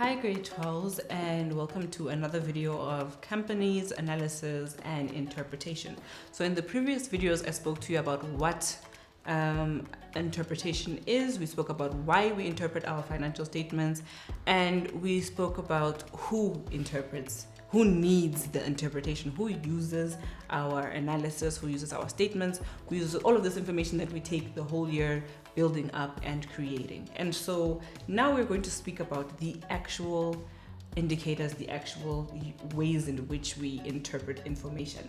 Hi grade 12s, and welcome to another video of companies, analysis and interpretation. So in the previous videos I spoke to you about what interpretation is, we spoke about why we interpret our financial statements, and we spoke about who interprets, who needs the interpretation, who uses our analysis, who uses our statements, who uses all of this information that we take the whole year building up and creating. And so now we're going to speak about the actual indicators, the actual ways in which we interpret information.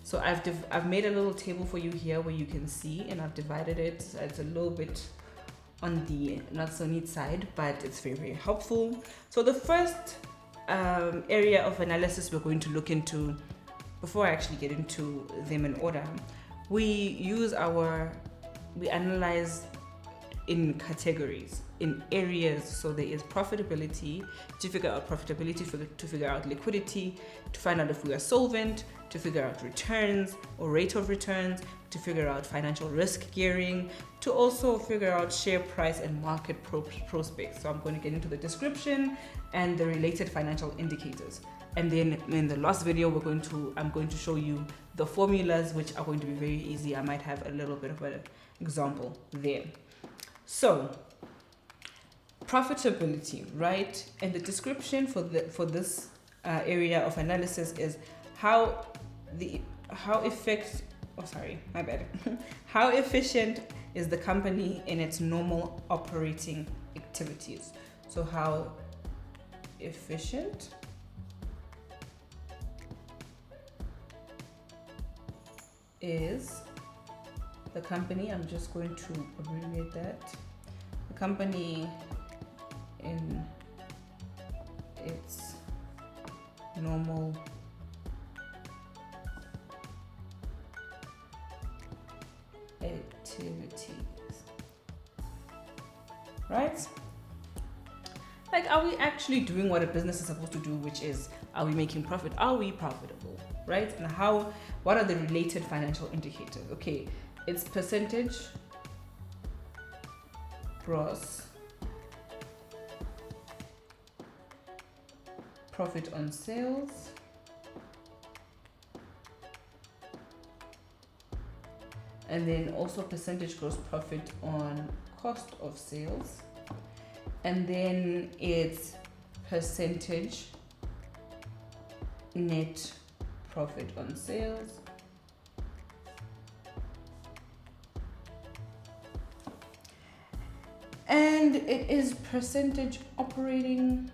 So I've made a little table for you here where you can see, and I've divided it. It's a little bit on the not so neat side, but it's very, very helpful. So the first area of analysis we're going to look into, before I actually get into them in order, we analyze in categories, in areas. So there is profitability, to figure out profitability, to figure out liquidity, to find out if we are solvent, to figure out returns or rate of returns, to figure out financial risk gearing, to also figure out share price and market prospects. So I'm going to get into the description and the related financial indicators. And then in the last video, I'm going to show you the formulas, which are going to be very easy. I might have a little bit of an example there. So profitability, right? And the description for this area of analysis is how efficient is the company in its normal operating activities. So how efficient is the company, I'm just going to abbreviate that, the company in its normal activities, right? Like, are we actually doing what a business is supposed to do, which is, are we making profit? Are we profitable, right? And what are the related financial indicators? Okay, it's percentage gross profit on sales, and then also percentage gross profit on cost of sales, and then it's percentage net profit on sales, and it is percentage operating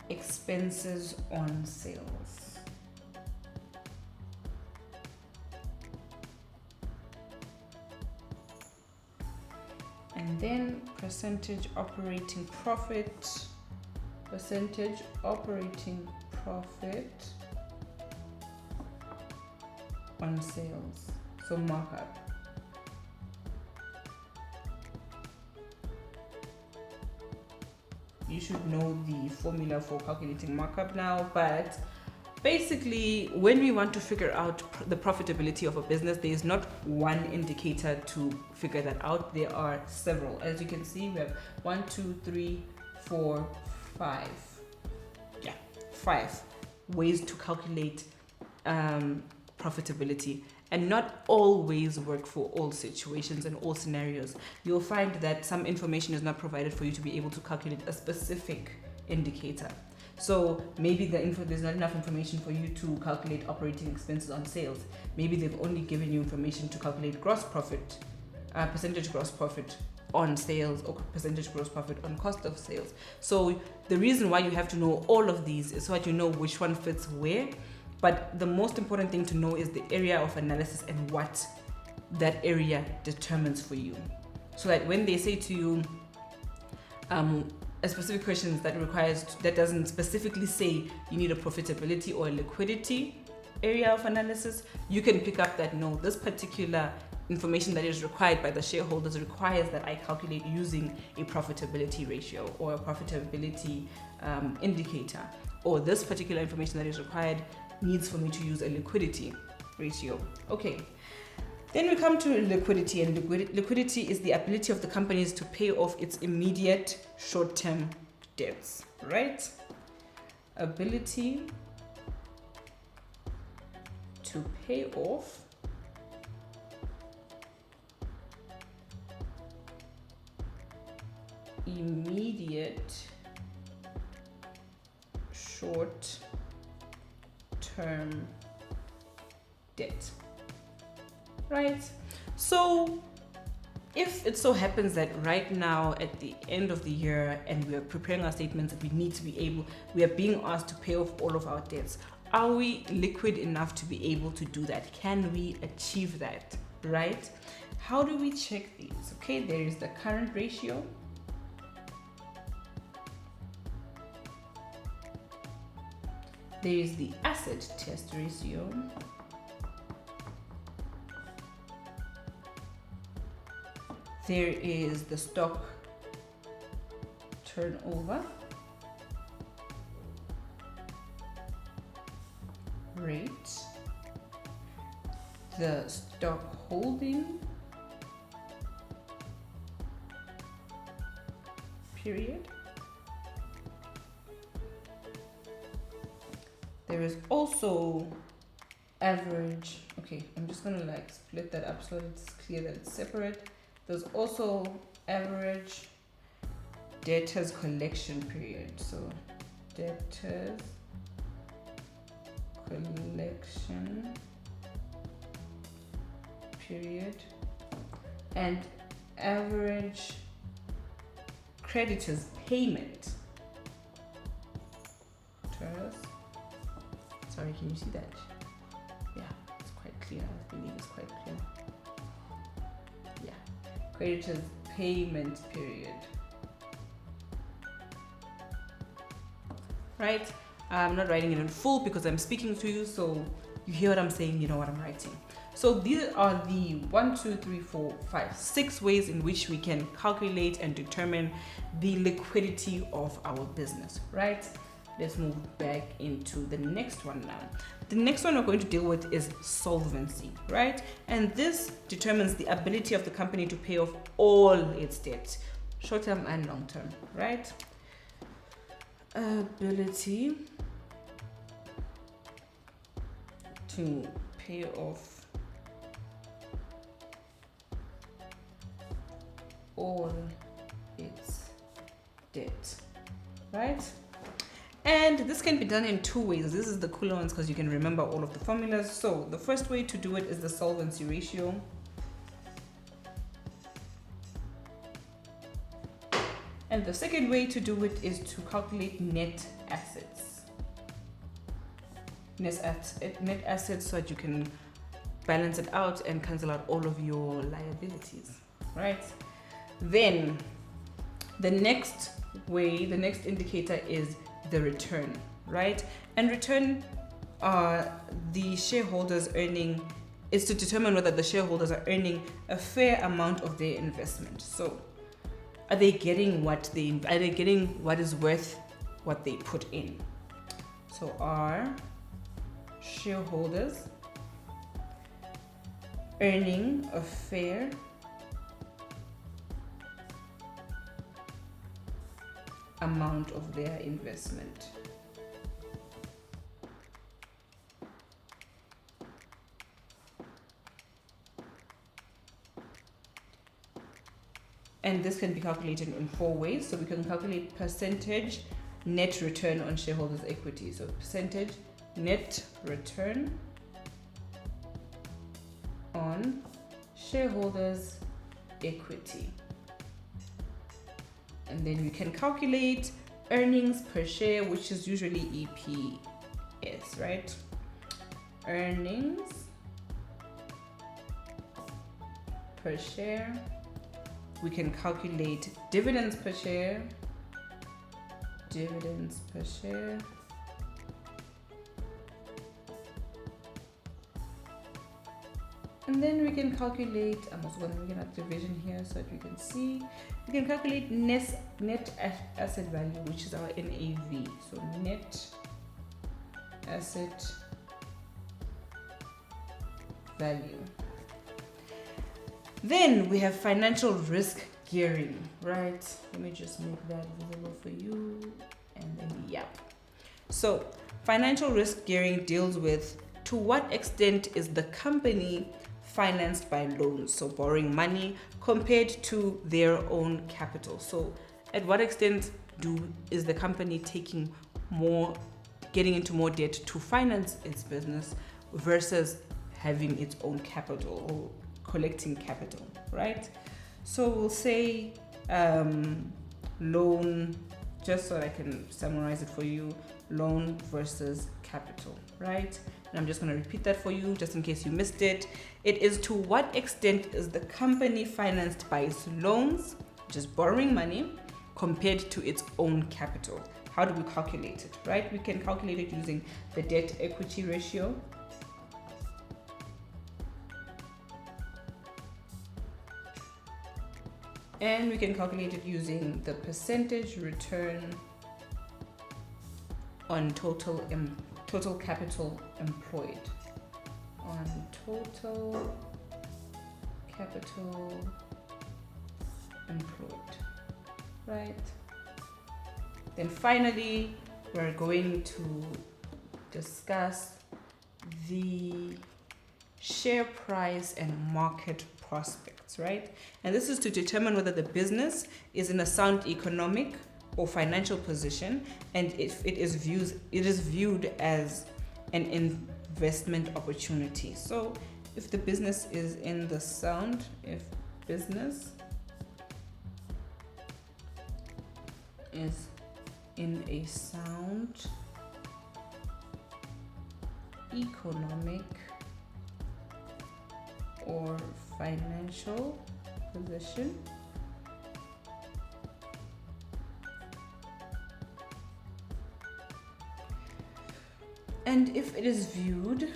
expenses on sales. And then percentage operating profit on sales, so markup. You should know the formula for calculating markup now, but basically when we want to figure out the profitability of a business, there is not one indicator to figure that out. There are several. As you can see, we have 1, 2, 3, 4, 5. Yeah, 5 ways to calculate profitability, and not all ways work for all situations and all scenarios. You'll find that some information is not provided for you to be able to calculate a specific indicator. So maybe there's not enough information for you to calculate operating expenses on sales. Maybe they've only given you information to calculate gross profit, percentage gross profit on sales, or percentage gross profit on cost of sales. So the reason why you have to know all of these is so that you know which one fits where. But the most important thing to know is the area of analysis and what that area determines for you. So that when they say to you a specific question that doesn't specifically say you need a profitability or a liquidity area of analysis, you can pick up that no, this particular information that is required by the shareholders requires that I calculate using a profitability ratio or a profitability indicator, or this particular information that is required needs for me to use a liquidity ratio. Okay, Then we come to liquidity, and liquidity is the ability of the companies to pay off its immediate short-term debts, right? Ability to pay off immediate short-term debt, right? So if it so happens that right now at the end of the year and we are preparing our statements that we are being asked to pay off all of our debts, are we liquid enough to be able to do that? Can we achieve that, right? How do we check these? Okay, there is the current ratio. There is the asset test ratio. There is the stock turnover rate, the stock holding period. There is also average. Okay, I'm just gonna like split that up so it's clear that it's separate. There's also average debtors collection period. So debtors collection period and average creditors payment. Sorry, can you see that? Yeah, it's quite clear. I believe it's quite clear. Yeah, creditors payment period. Right? I'm not writing it in full because I'm speaking to you, so you hear what I'm saying, you know what I'm writing. So these are the 6 ways in which we can calculate and determine the liquidity of our business, right? Let's move back into the next one now. The next one we're going to deal with is solvency, right? And this determines the ability of the company to pay off all its debts, short-term and long-term, right? Ability to pay off all its debt, right? And this can be done in 2 ways. This is the cooler ones because you can remember all of the formulas. So the first way to do it is the solvency ratio. And the second way to do it is to calculate net assets. Net assets so that you can balance it out and cancel out all of your liabilities, right? Then the next indicator is the return, right? And return the shareholders earning is to determine whether the shareholders are earning a fair amount of their investment. So are they getting what is worth what they put in? So are shareholders earning a fair amount of their investment? And this can be calculated in 4 ways. So we can calculate percentage net return on shareholders' equity. So percentage net return on shareholders' equity. And then we can calculate earnings per share, which is usually EPS, right? Earnings per share. We can calculate dividends per share. Dividends per share. And then we can calculate, I'm also going to make a division here so that we can see. We can calculate net asset value, which is our NAV. So net asset value. Then we have financial risk gearing, right? Let me just make that visible for you. And then, yeah. So financial risk gearing deals with to what extent is the company financed by loans, so borrowing money compared to their own capital. So at what extent is the company getting into more debt to finance its business versus having its own capital or collecting capital, right? So we'll say loan, just so I can summarize it for you, loan versus capital, right? And I'm just going to repeat that for you just in case you missed it. It is to what extent is the company financed by its loans, just borrowing money, compared to its own capital. How do we calculate it, right? We can calculate it using the debt equity ratio. And we can calculate it using the percentage return on total capital employed. On total capital employed, right? Then finally, we're going to discuss the share price and market prospects, right? And this is to determine whether the business is in a sound economic or financial position, and if it is viewed as an investment opportunity. So if the business is in the sound, if business is in a sound economic or financial position, and if it is viewed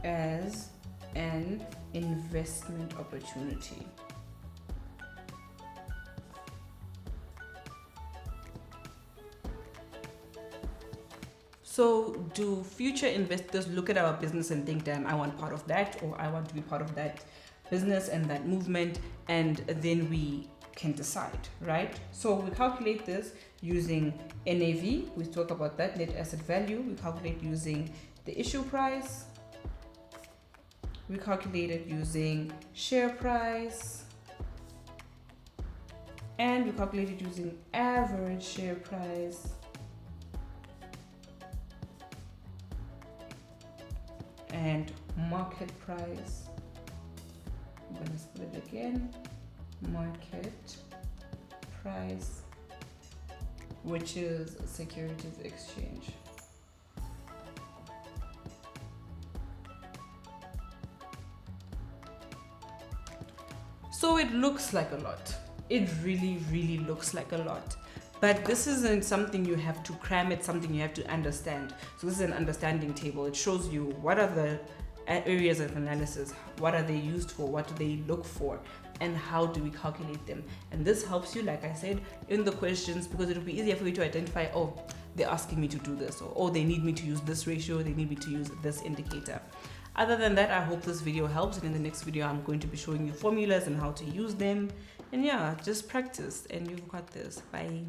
as an investment opportunity. So do future investors look at our business and think, damn, I want part of that, or I want to be part of that business and that movement, and then we can decide, right? So we calculate this using NAV, we talk about that, net asset value. We calculate using the issue price. We calculate it using share price. And we calculate it using average share price. And market price. I'm going to split it again. Market price, which is securities exchange. So it looks like a lot. It really, really looks like a lot. But this isn't something you have to cram, it's something you have to understand. So this is an understanding table. It shows you what are the areas of analysis, what are they used for, what do they look for, and how do we calculate them. And this helps you, like I said, in the questions, because it'll be easier for you to identify, oh, they're asking me to do this, or oh, they need me to use this ratio, they need me to use this indicator. Other than that, I hope this video helps, and in the next video I'm going to be showing you formulas and how to use them. And yeah, just practice and you've got this. Bye.